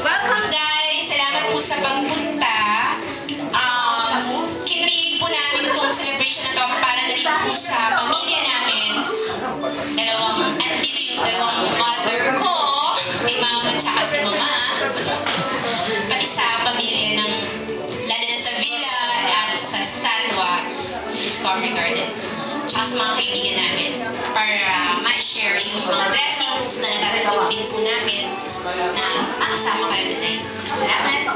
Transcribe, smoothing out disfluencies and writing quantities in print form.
Welcome guys! Salamat po sa pagpunta. Kinreate po namin itong celebration na ito para na rin po sa pamilya namin. Dito yung dalawang mother ko, si mama at si mama. Pati sa pamilya ng, lalo na sa Villa at sa Sadwa, sa Discovery Gardens. Tsaka sa mga kaibigan namin para ma-share yung mga blessings na natatanggap din po namin na makasama kayo tonight. Salamat!